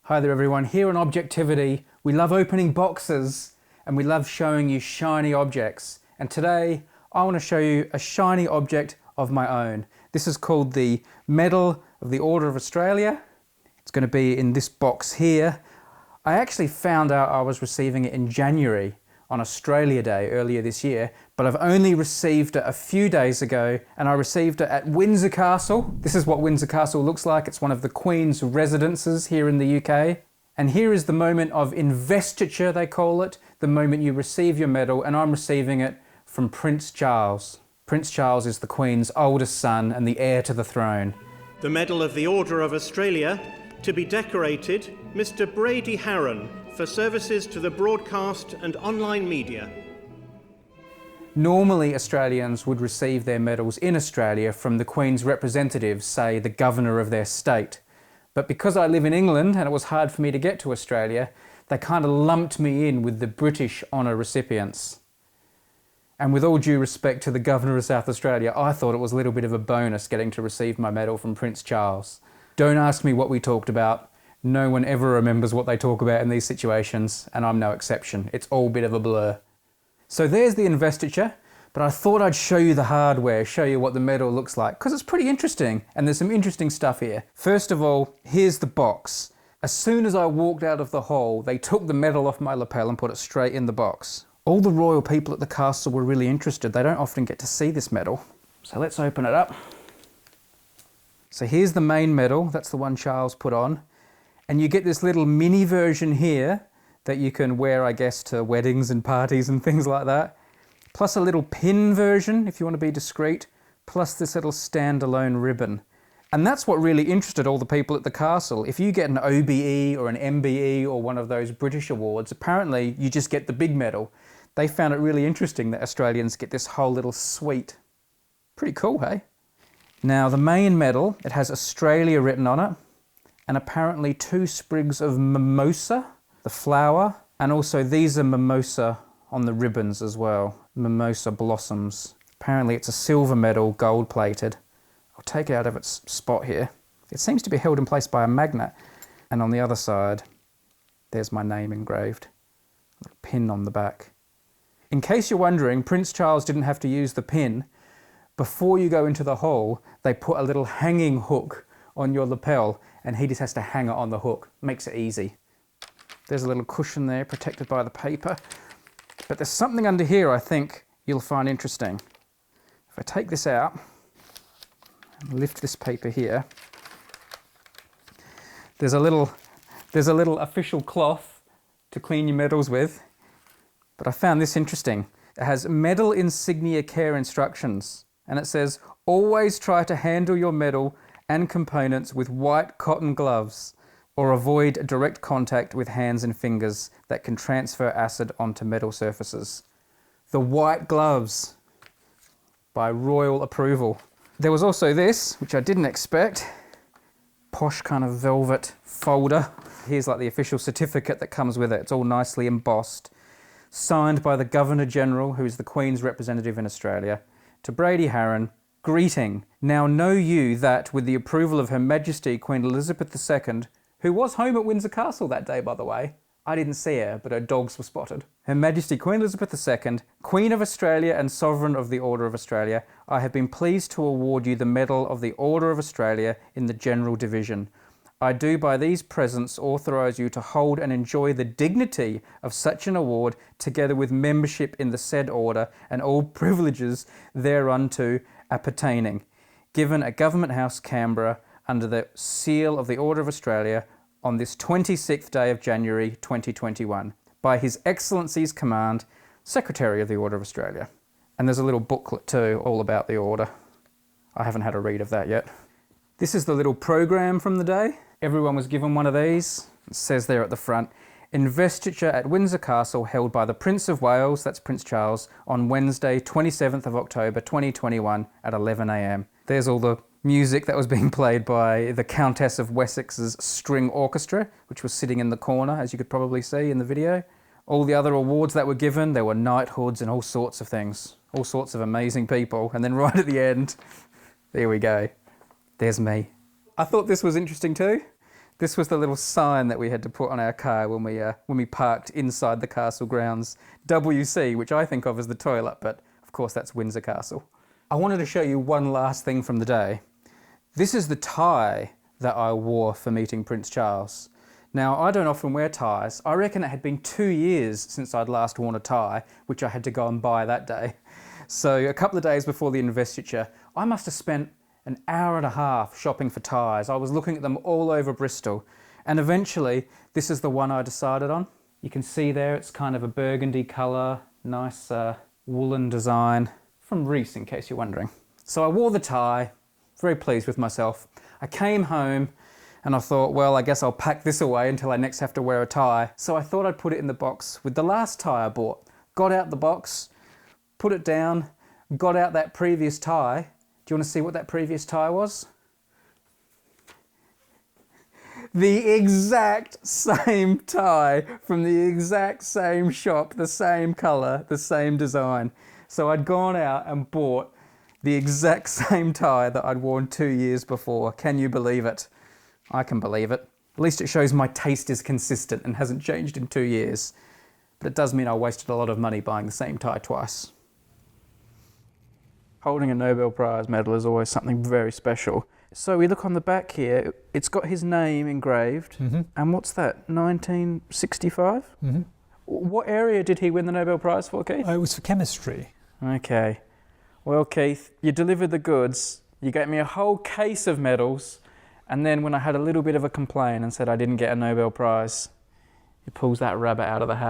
Hi there everyone, here on Objectivity, we love opening boxes and we love showing you shiny objects. And today, I want to show you a shiny object of my own. This is called the Medal of the Order of Australia. It's going to be in this box here. I actually found out I was receiving it in January on Australia Day earlier this year, but I've only received it a few days ago, and I received it at Windsor Castle. This is what Windsor Castle looks like. It's one of the Queen's residences here in the UK. And here is the moment of investiture, they call it, the moment you receive your medal, and I'm receiving it from Prince Charles. Prince Charles is the Queen's oldest son and the heir to the throne. The Medal of the Order of Australia, to be decorated, Mr. Brady Haran, for services to the broadcast and online media. Normally Australians would receive their medals in Australia from the Queen's representatives, say the governor of their state. But because I live in England and it was hard for me to get to Australia, they kind of lumped me in with the British honour recipients. And with all due respect to the governor of South Australia, I thought it was a little bit of a bonus getting to receive my medal from Prince Charles. Don't ask me what we talked about. No one ever remembers what they talk about in these situations, and I'm no exception. It's all a bit of a blur. So there's the investiture, but I thought I'd show you the hardware, show you what the medal looks like, because it's pretty interesting, and there's some interesting stuff here. First of all, here's the box. As soon as I walked out of the hall, they took the medal off my lapel and put it straight in the box. All the royal people at the castle were really interested. They don't often get to see this medal. So let's open it up. So here's the main medal. That's the one Charles put on. And you get this little mini version here that you can wear, I guess, to weddings and parties and things like that. Plus a little pin version, if you want to be discreet. Plus this little standalone ribbon. And that's what really interested all the people at the castle. If you get an OBE or an MBE or one of those British awards, apparently you just get the big medal. They found it really interesting that Australians get this whole little suite. Pretty cool, hey? Now, the main medal, it has Australia written on it, and apparently 2 sprigs of mimosa, the flower, and also these are mimosa on the ribbons as well, mimosa blossoms. Apparently it's a silver medal, gold-plated. I'll take it out of its spot here. It seems to be held in place by a magnet, and on the other side, there's my name engraved. A little pin on the back. In case you're wondering, Prince Charles didn't have to use the pin. Before you go into the hall, they put a little hanging hook on your lapel, and he just has to hang it on the hook. Makes it easy. There's a little cushion there protected by the paper. But there's something under here I think you'll find interesting. If I take this out and lift this paper here, there's a little official cloth to clean your medals with. But I found this interesting. It has medal insignia care instructions, and it says, always try to handle your medal and components with white cotton gloves, or avoid direct contact with hands and fingers that can transfer acid onto metal surfaces. The white gloves, by royal approval. There was also this, which I didn't expect, posh kind of velvet folder. Here's like the official certificate that comes with it. It's all nicely embossed. Signed by the Governor-General, who is the Queen's representative in Australia, to Brady Haran, greeting. Now know you that, with the approval of Her Majesty Queen Elizabeth II, who was home at Windsor Castle that day, by the way. I didn't see her, but her dogs were spotted. Her Majesty Queen Elizabeth II, Queen of Australia and Sovereign of the Order of Australia, I have been pleased to award you the Medal of the Order of Australia in the General Division. I do by these presents authorise you to hold and enjoy the dignity of such an award, together with membership in the said order and all privileges thereunto appertaining, given at Government House, Canberra, under the seal of the Order of Australia on this 26th day of January 2021, by His Excellency's command, Secretary of the Order of Australia. And there's a little booklet too, all about the order. I haven't had a read of that yet. This is the little program from the day. Everyone was given one of these. It says there at the front, investiture at Windsor Castle held by the Prince of Wales, that's Prince Charles, on Wednesday, 27th of October 2021 at 11 a.m. There's all the music that was being played by the Countess of Wessex's string orchestra, which was sitting in the corner, as you could probably see in the video. All the other awards that were given, there were knighthoods and all sorts of things. All sorts of amazing people. And then right at the end, there we go. There's me. I thought this was interesting too. This was the little sign that we had to put on our car when we parked inside the castle grounds. WC, which I think of as the toilet, but of course that's Windsor Castle. I wanted to show you one last thing from the day. This is the tie that I wore for meeting Prince Charles. Now, I don't often wear ties. I reckon it had been 2 years since I'd last worn a tie, which I had to go and buy that day. So a couple of days before the investiture, I must have spent an hour and a half shopping for ties. I was looking at them all over Bristol, and eventually this is the one I decided on. You can see there it's kind of a burgundy colour, nice woolen design, from Reese in case you're wondering. So I wore the tie, very pleased with myself. I came home and I thought, well, I guess I'll pack this away until I next have to wear a tie. So I thought I'd put it in the box with the last tie I bought. Got out the box, put it down, got out that previous tie. Do you want to see what that previous tie was? The exact same tie from the exact same shop, the same colour, the same design. So I'd gone out and bought the exact same tie that I'd worn 2 years before. Can you believe it? I can believe it. At least it shows my taste is consistent and hasn't changed in 2 years. But it does mean I wasted a lot of money buying the same tie twice. Holding a Nobel Prize medal is always something very special. So we look on the back here, it's got his name engraved. Mm-hmm. And what's that, 1965? Mm-hmm. What area did he win the Nobel Prize for, Keith? It was for chemistry. Okay. Well, Keith, you delivered the goods. You gave me a whole case of medals. And then when I had a little bit of a complaint and said I didn't get a Nobel Prize, he pulls that rabbit out of the hat.